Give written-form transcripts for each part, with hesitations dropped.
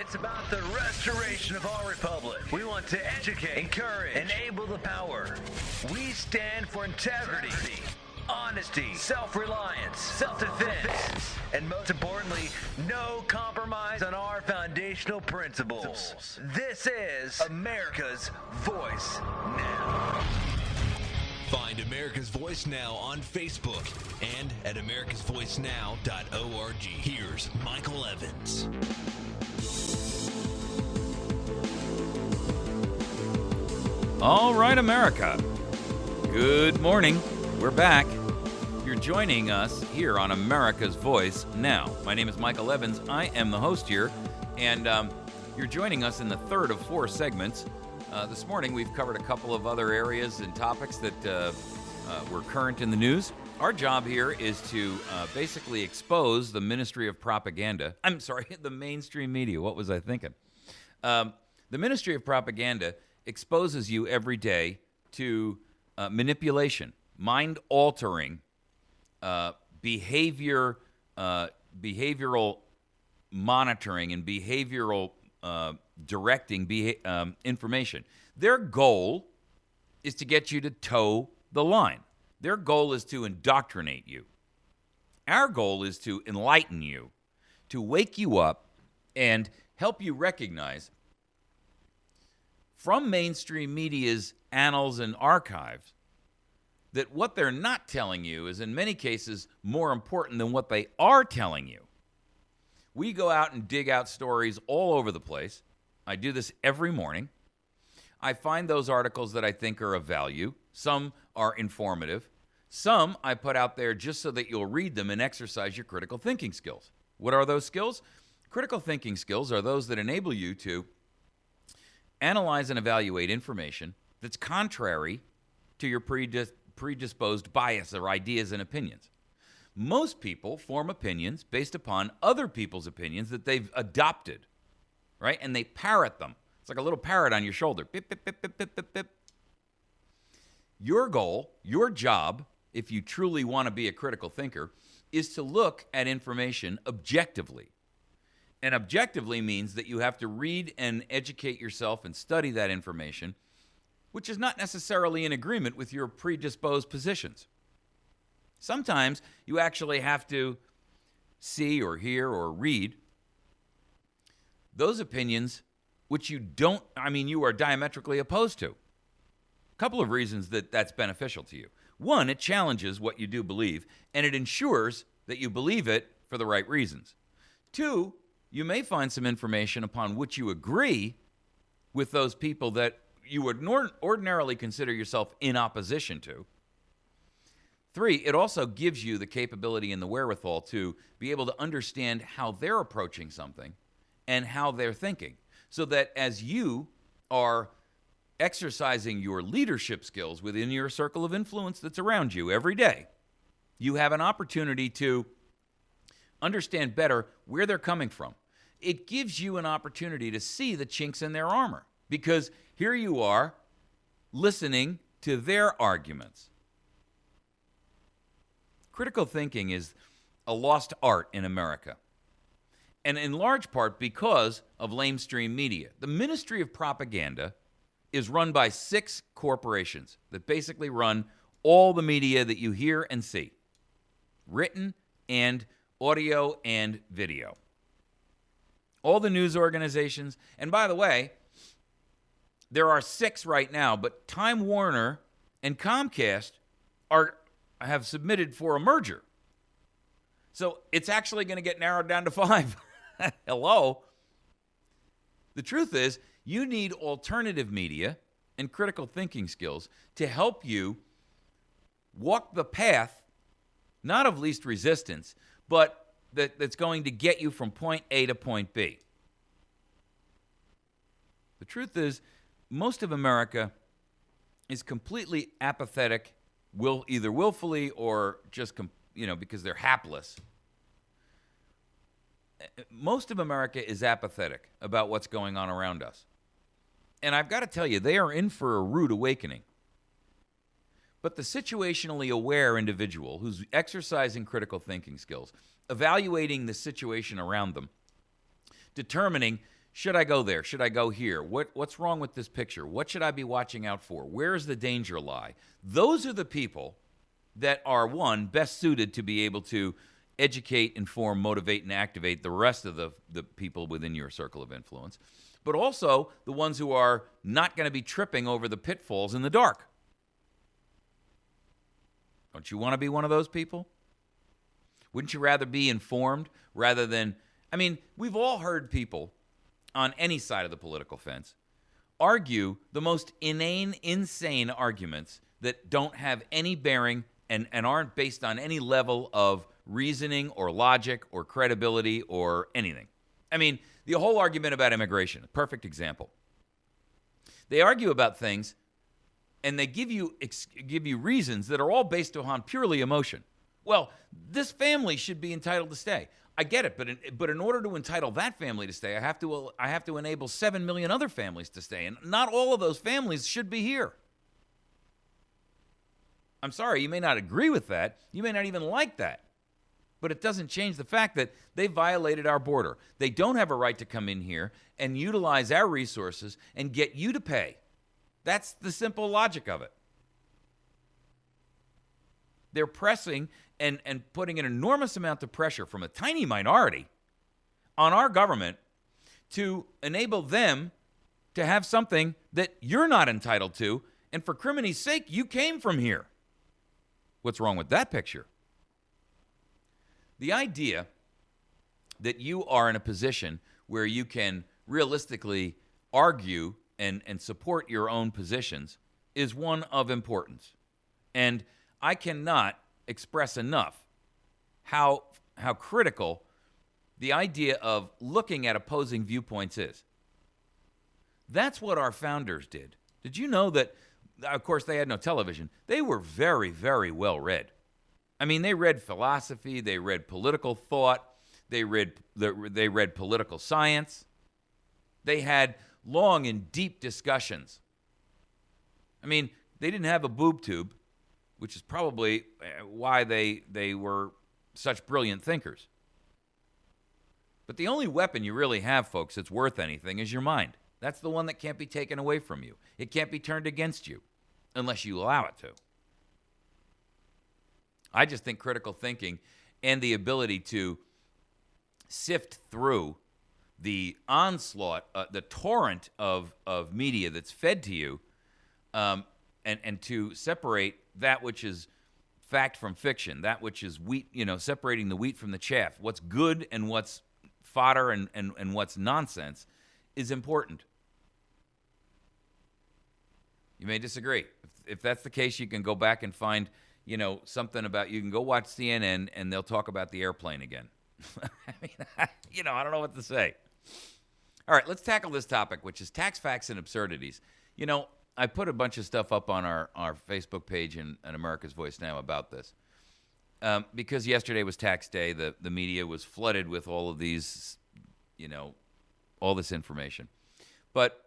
It's about the restoration of our republic. We want to educate, encourage, enable the power. We stand for integrity, honesty, self-reliance, self-defense, and most importantly, no compromise on our foundational principles. This is America's Voice Now. Find America's Voice Now on Facebook and at americasvoicenow.org. Here's Michael Evans. All right, America. Good morning. We're back. You're joining us here on America's Voice Now. My name is Michael Evans. I am the host here, and you're joining us in the third of four segments. This morning, we've covered a couple of other areas and topics that were current in the news. Our job here is to basically expose the Ministry of Propaganda. I'm sorry, the mainstream media. What was I thinking? The Ministry of Propaganda exposes you every day to manipulation, mind-altering, behavioral monitoring, and behavioral directing information. Their goal is to get you to toe the line. Their goal is to indoctrinate you. Our goal is to enlighten you, to wake you up and help you recognize from mainstream media's annals and archives that what they're not telling you is in many cases more important than what they are telling you. We go out and dig out stories all over the place. I do this every morning. I find those articles that I think are of value. Some are informative. Some I put out there just so that you'll read them and exercise your critical thinking skills. What are those skills? Critical thinking skills are those that enable you to analyze and evaluate information that's contrary to your predisposed bias or ideas and opinions. Most people form opinions based upon other people's opinions that they've adopted, right? And they parrot them. It's like a little parrot on your shoulder. Bip, bip, bip, bip, bip, bip, bip. Your goal, your job, if you truly want to be a critical thinker, is to look at information objectively. And objectively means that you have to read and educate yourself and study that information, which is not necessarily in agreement with your predisposed positions. Sometimes you actually have to see or hear or read those opinions which you are diametrically opposed to. A couple of reasons that that's beneficial to you. One, it challenges what you do believe, and it ensures that you believe it for the right reasons. Two, you may find some information upon which you agree with those people that you would ordinarily consider yourself in opposition to. Three, it also gives you the capability and the wherewithal to be able to understand how they're approaching something and how they're thinking, so that as you are exercising your leadership skills within your circle of influence that's around you every day, you have an opportunity to understand better where they're coming from. It gives you an opportunity to see the chinks in their armor, because here you are listening to their arguments. Critical thinking is a lost art in America, and in large part because of lamestream media. The Ministry of Propaganda is run by 6 corporations that basically run all the media that you hear and see, written and audio and video. All the news organizations, and by the way, there are 6 right now, but Time Warner and Comcast have submitted for a merger. So it's actually going to get narrowed down to 5. Hello. The truth is, you need alternative media and critical thinking skills to help you walk the path, not of least resistance, but that's going to get you from point A to point B. The truth is, most of America is completely apathetic, either willfully or just because they're hapless. Most of America is apathetic about what's going on around us. And I've got to tell you, they are in for a rude awakening. But the situationally aware individual who's exercising critical thinking skills, evaluating the situation around them, determining, Should I go there? Should I go here? What's wrong with this picture? What should I be watching out for? Where does the danger lie? Those are the people that are, one, best suited to be able to educate, inform, motivate, and activate the rest of the people within your circle of influence, but also the ones who are not going to be tripping over the pitfalls in the dark. Don't you want to be one of those people? Wouldn't you rather be informed rather than, we've all heard people on any side of the political fence argue the most inane, insane arguments that don't have any bearing and aren't based on any level of reasoning or logic or credibility or anything. The whole argument about immigration, perfect example. They argue about things and they give you reasons that are all based upon purely emotion. Well, this family should be entitled to stay. I get it, but in order to entitle that family to stay, I have to enable 7 million other families to stay, and not all of those families should be here. I'm sorry, you may not agree with that. You may not even like that. But it doesn't change the fact that they violated our border. They don't have a right to come in here and utilize our resources and get you to pay. That's the simple logic of it. They're pressing and putting an enormous amount of pressure from a tiny minority on our government to enable them to have something that you're not entitled to, and for crimini's sake, you came from here. What's wrong with that picture? The idea that you are in a position where you can realistically argue and support your own positions is one of importance. And I cannot express enough how critical the idea of looking at opposing viewpoints is. That's what our founders did. Did you know that, of course, they had no television. They were very, very well read. They read philosophy, they read political thought, they read political science. They had long and deep discussions. They didn't have a boob tube, which is probably why they were such brilliant thinkers. But the only weapon you really have, folks, that's worth anything is your mind. That's the one that can't be taken away from you. It can't be turned against you unless you allow it to. I just think critical thinking and the ability to sift through the onslaught, the torrent of media that's fed to you, and to separate that which is fact from fiction, that which is wheat, separating the wheat from the chaff, what's good and what's fodder and what's nonsense is important. You may disagree. If that's the case, you can go back and find, something about, you can go watch CNN and they'll talk about the airplane again. I don't know what to say. All right, let's tackle this topic, which is tax facts and absurdities. I put a bunch of stuff up on our Facebook page and America's Voice Now about this. Because yesterday was tax day, the media was flooded with all of these, all this information. But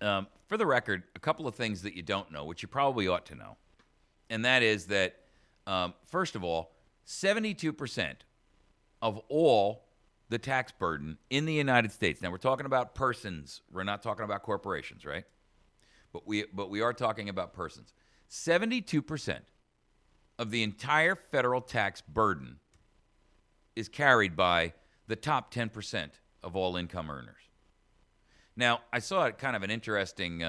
for the record, a couple of things that you don't know, which you probably ought to know. And that is that, first of all, 72% of all the tax burden in the United States. Now, we're talking about persons. We're not talking about corporations, right? But we are talking about persons. 72% of the entire federal tax burden is carried by the top 10% of all income earners. Now, I saw kind of an interesting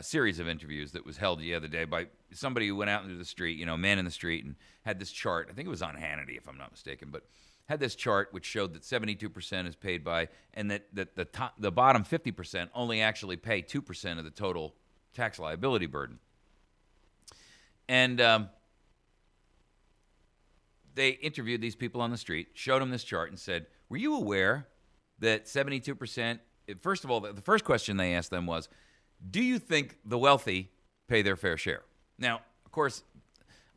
series of interviews that was held the other day by somebody who went out into the street, a man in the street, and had this chart. I think it was on Hannity, if I'm not mistaken, but had this chart which showed that 72% is paid by, and that the bottom 50% only actually pay 2% of the total tax liability burden. And they interviewed these people on the street, showed them this chart, and said, were you aware that 72%, first of all, the first question they asked them was, do you think the wealthy pay their fair share? Now, of course,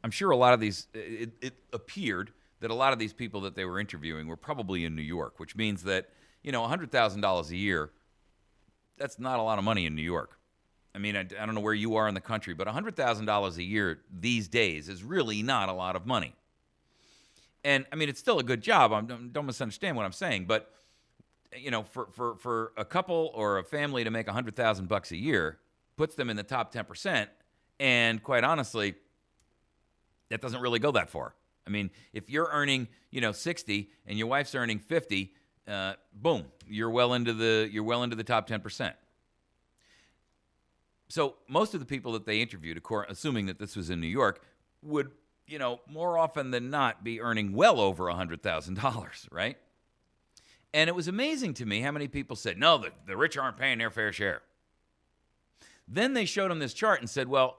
I'm sure a lot of these, it appeared that a lot of these people that they were interviewing were probably in New York, which means that, $100,000 a year, that's not a lot of money in New York. I don't know where you are in the country, but $100,000 a year these days is really not a lot of money. And, it's still a good job. Don't misunderstand what I'm saying, but for a couple or a family to make $100,000 a year puts them in the top 10%. And quite honestly, that doesn't really go that far. I mean, if you're earning, 60 and your wife's earning 50, boom, you're well into the top 10%. So most of the people that they interviewed, assuming that this was in New York, would, more often than not be earning well over $100,000, right? And it was amazing to me how many people said, no, the rich aren't paying their fair share. Then they showed them this chart and said, well,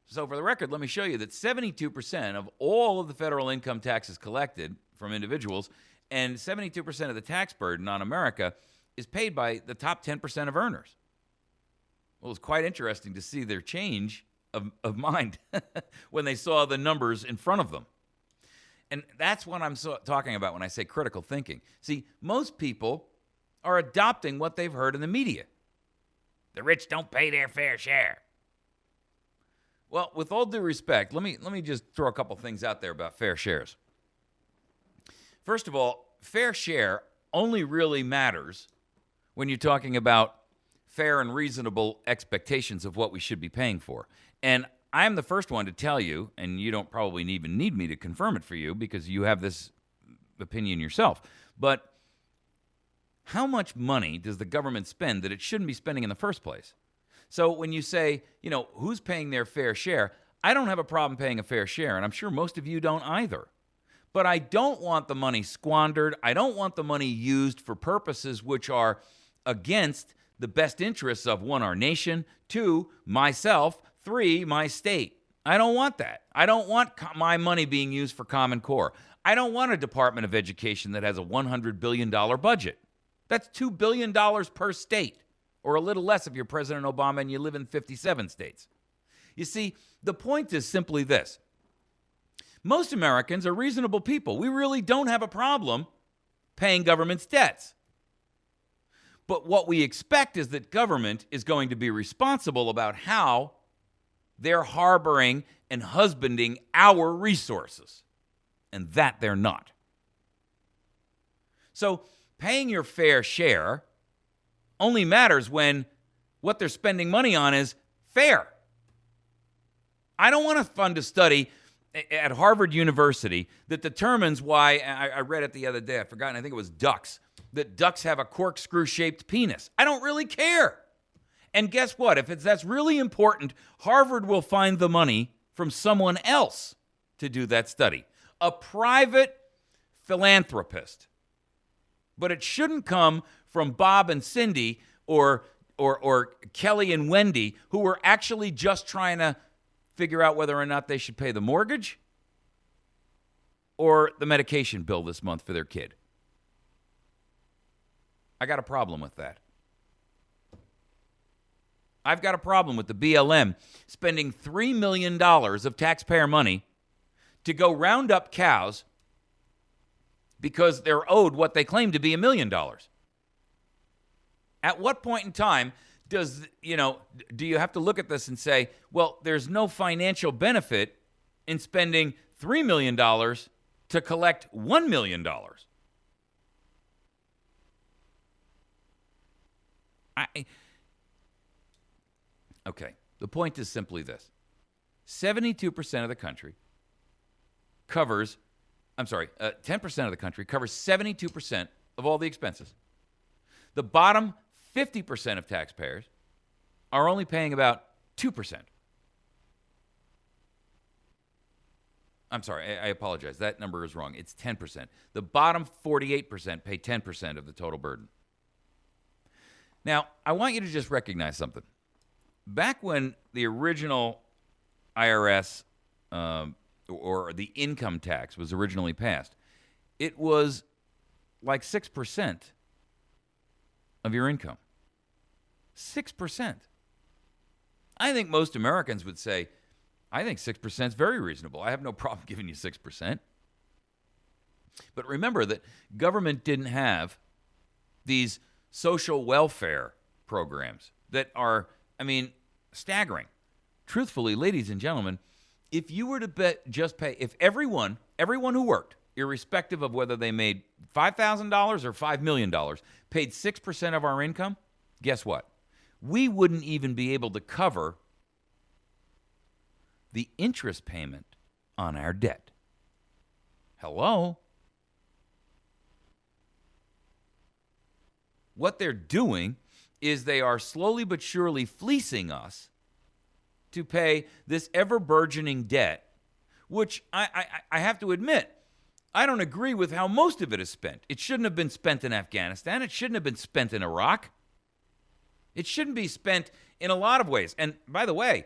so for the record, let me show you that 72% of all of the federal income taxes collected from individuals and 72% of the tax burden on America is paid by the top 10% of earners. Well, it was quite interesting to see their change of mind when they saw the numbers in front of them. And that's what I'm talking about when I say critical thinking. See, most people are adopting what they've heard in the media. The rich don't pay their fair share. Well, with all due respect, let me just throw a couple things out there about fair shares. First of all, fair share only really matters when you're talking about fair and reasonable expectations of what we should be paying for. And I'm the first one to tell you, and you don't probably even need me to confirm it for you because you have this opinion yourself, but how much money does the government spend that it shouldn't be spending in the first place? So when you say, who's paying their fair share, I don't have a problem paying a fair share, and I'm sure most of you don't either. But I don't want the money squandered. I don't want the money used for purposes which are against the best interests of, 1, our nation, 2, myself, 3, my state. I don't want that. I don't want my money being used for Common Core. I don't want a Department of Education that has a $100 billion budget. That's $2 billion per state, or a little less if you're President Obama and you live in 57 states. You see, the point is simply this. Most Americans are reasonable people. We really don't have a problem paying government's debts. But what we expect is that government is going to be responsible about how they're harboring and husbanding our resources. And that they're not. So paying your fair share only matters when what they're spending money on is fair. I don't want to fund a study at Harvard University that determines why, I read it the other day, I forgot, I think it was ducks, that ducks have a corkscrew-shaped penis. I don't really care. And guess what? If that's really important, Harvard will find the money from someone else to do that study. A private philanthropist. But it shouldn't come from Bob and Cindy or Kelly and Wendy, who are actually just trying to figure out whether or not they should pay the mortgage or the medication bill this month for their kid. I got a problem with that. I've got a problem with the BLM spending $3 million of taxpayer money to go round up cows because they're owed what they claim to be $1 million. At what point in time do you have to look at this and say, well, there's no financial benefit in spending $3 million to collect $1 million? Okay, the point is simply this. 72% of the country covers, 10% of the country covers 72% of all the expenses. The bottom 50% of taxpayers are only paying about 2%. I'm sorry, I apologize. That number is wrong. It's 10%. The bottom 48% pay 10% of the total burden. Now, I want you to just recognize something. Back when the original IRS or the income tax was originally passed, it was like 6% of your income. 6%. I think most Americans would say, I think 6% is very reasonable. I have no problem giving you 6%. But remember that government didn't have these social welfare programs that are, staggering. Truthfully, ladies and gentlemen, if you were to just pay, if everyone who worked, irrespective of whether they made $5,000 or $5 million, paid 6% of our income, guess what? We wouldn't even be able to cover the interest payment on our debt. Hello? What they're doing is they are slowly but surely fleecing us to pay this ever-burgeoning debt, which I have to admit, I don't agree with how most of it is spent. It shouldn't have been spent in Afghanistan. It shouldn't have been spent in Iraq. It shouldn't be spent in a lot of ways. And by the way,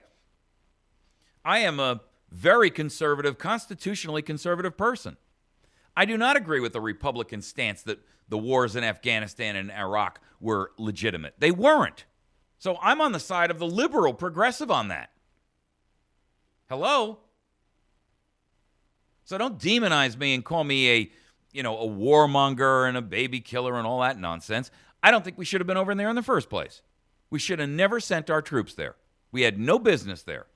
I am a very conservative, constitutionally conservative person. I do not agree with the Republican stance that the wars in Afghanistan and Iraq were legitimate. They weren't. So I'm on the side of the liberal progressive on that. Hello? So don't demonize me and call me a warmonger and a baby killer and all that nonsense. I don't think we should have been over there in the first place. We should have never sent our troops there. We had no business there.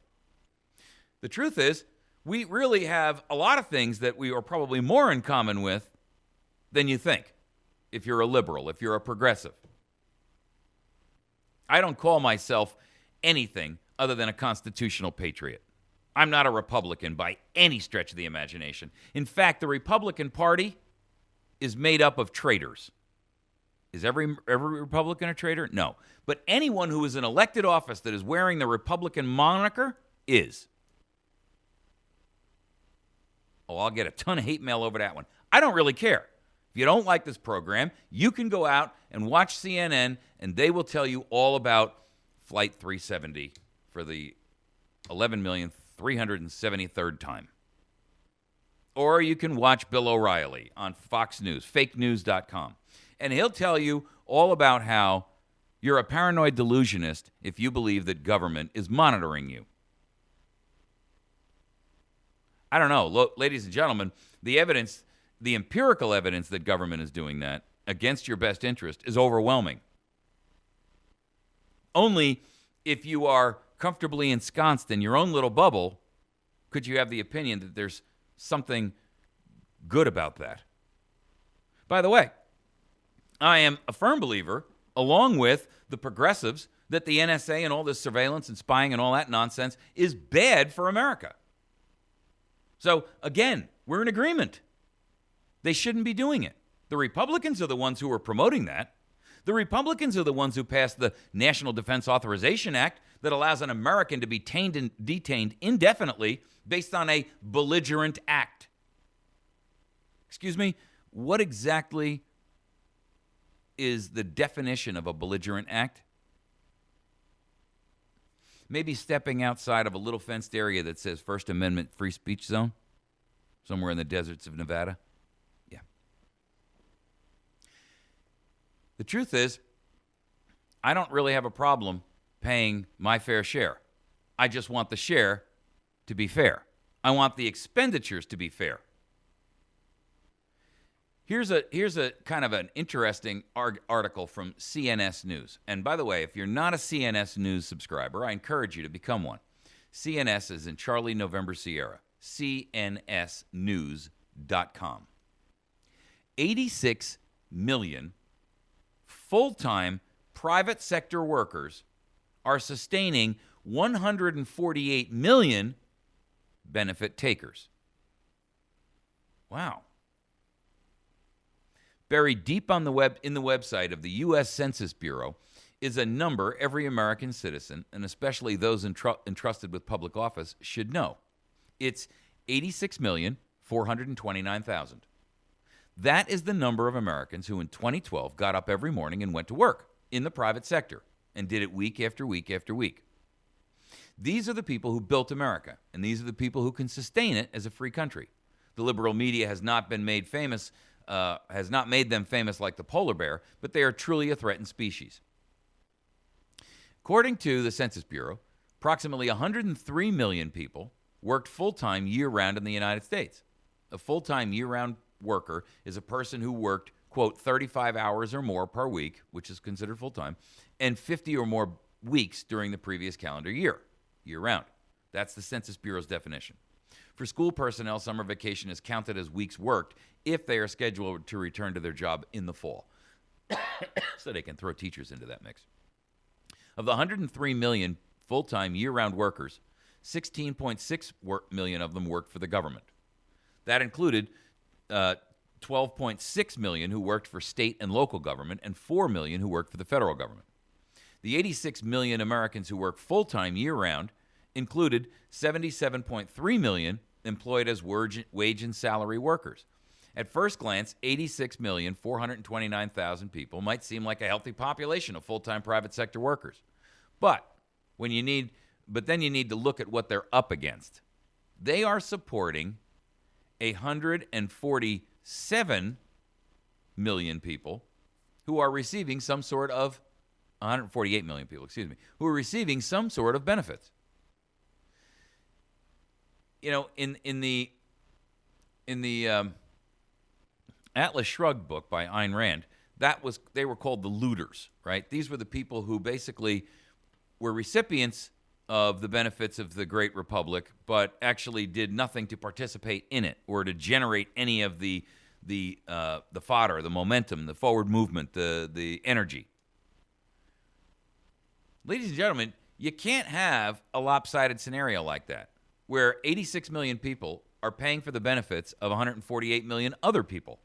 The truth is, we really have a lot of things that we are probably more in common with than you think, if you're a liberal, if you're a progressive. I don't call myself anything other than a constitutional patriot. I'm not a Republican by any stretch of the imagination. In fact, the Republican Party is made up of traitors. Is every Republican a traitor? No. But anyone who is in elected office that is wearing the Republican moniker is. Oh, I'll get a ton of hate mail over that one. I don't really care. If you don't like this program, you can go out and watch CNN, and they will tell you all about Flight 370 for the 11,373rd time. Or you can watch Bill O'Reilly on Fox News, fakenews.com. And he'll tell you all about how you're a paranoid delusionist if you believe that government is monitoring you. I don't know, ladies and gentlemen, the empirical evidence that government is doing that against your best interest is overwhelming. Only if you are comfortably ensconced in your own little bubble could you have the opinion that there's something good about that. By the way, I am a firm believer, along with the progressives, that the NSA and all this surveillance and spying and all that nonsense is bad for America. So, again, we're in agreement. They shouldn't be doing it. The Republicans are the ones who are promoting that. The Republicans are the ones who passed the National Defense Authorization Act that allows an American to be detained indefinitely based on a belligerent act. Excuse me, what exactly is the definition of a belligerent act? Maybe stepping outside of a little fenced area that says First Amendment free speech zone, somewhere in the deserts of Nevada. Yeah. The truth is, I don't really have a problem paying my fair share. I just want the share to be fair. I want the expenditures to be fair. Here's a kind of an interesting article from CNS News. And by the way, if you're not a CNS News subscriber, I encourage you to become one. CNS is in Charlie November Sierra. CNSnews.com. 86 million full-time private sector workers are sustaining 148 million benefit takers. Wow. Buried deep on the website of the U.S. Census Bureau is a number every American citizen, and especially those entrusted with public office, should know. It's 86,429,000. That is the number of Americans who in 2012 got up every morning and went to work in the private sector and did it week after week after week. These are the people who built America, and these are the people who can sustain it as a free country. The liberal media has not been made famous has not made them famous like the polar bear, but they are truly a threatened species. According to the Census Bureau, approximately 103 million people worked full-time year-round in the United States. A full-time year-round worker is a person who worked, quote, 35 hours or more per week, which is considered full-time, and 50 or more weeks during the previous calendar year, year-round. That's the Census Bureau's definition. For school personnel, summer vacation is counted as weeks worked if they are scheduled to return to their job in the fall. So they can throw teachers into that mix. Of the 103 million full-time year-round workers, 16.6 million of them worked for the government. That included 12.6 million who worked for state and local government and 4 million who worked for the federal government. The 86 million Americans who work full-time year-round included 77.3 million employed as wage and salary workers. At first glance, 86,429,000 people might seem like a healthy population of full-time private sector workers. But then you need to look at what they're up against. They are supporting 147 million people who are receiving some sort of 148 million people, who are receiving some sort of benefits. You know, in the Atlas Shrugged book by Ayn Rand, they were called the looters, right? These were the people who basically were recipients of the benefits of the Great Republic, but actually did nothing to participate in it or to generate any of the fodder, the momentum, the forward movement, the energy. Ladies and gentlemen, you can't have a lopsided scenario like that, where 86 million people are paying for the benefits of 148 million other people.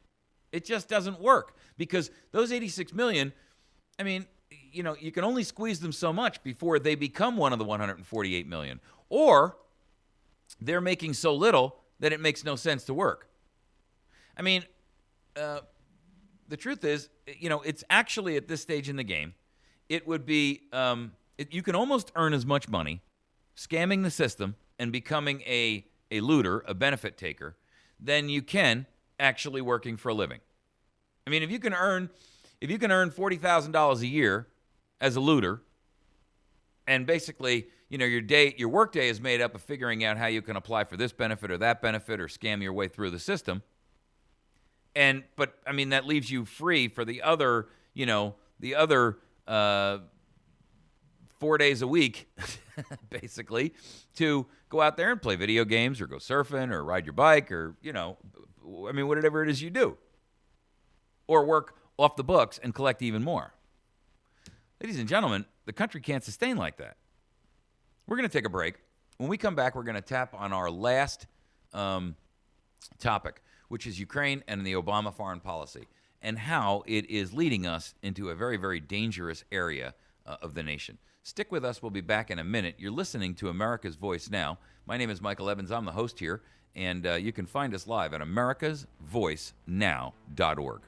It just doesn't work, because those 86 million, I mean, you know, you can only squeeze them so much before they become one of the 148 million. Or they're making so little that it makes no sense to work. I mean, the truth is, you know, it's actually at this stage in the game, it would be, you can almost earn as much money scamming the system and becoming a looter, a benefit taker, than you can actually working for a living. I mean, if you can earn $40,000 a year as a looter, and basically, you know, your work day is made up of figuring out how you can apply for this benefit or that benefit or scam your way through the system. But I mean, that leaves you free for the other 4 days a week, basically, to go out there and play video games or go surfing or ride your bike or, you know, I mean, whatever it is you do. Or work off the books and collect even more. Ladies and gentlemen, the country can't sustain like that. We're going to take a break. When we come back, we're going to tap on our last topic, which is Ukraine and the Obama foreign policy, and how it is leading us into a very, very dangerous area of the nation. Stick with us. We'll be back in a minute. You're listening to America's Voice Now. My name is Michael Evans. I'm the host here, and you can find us live at americasvoicenow.org.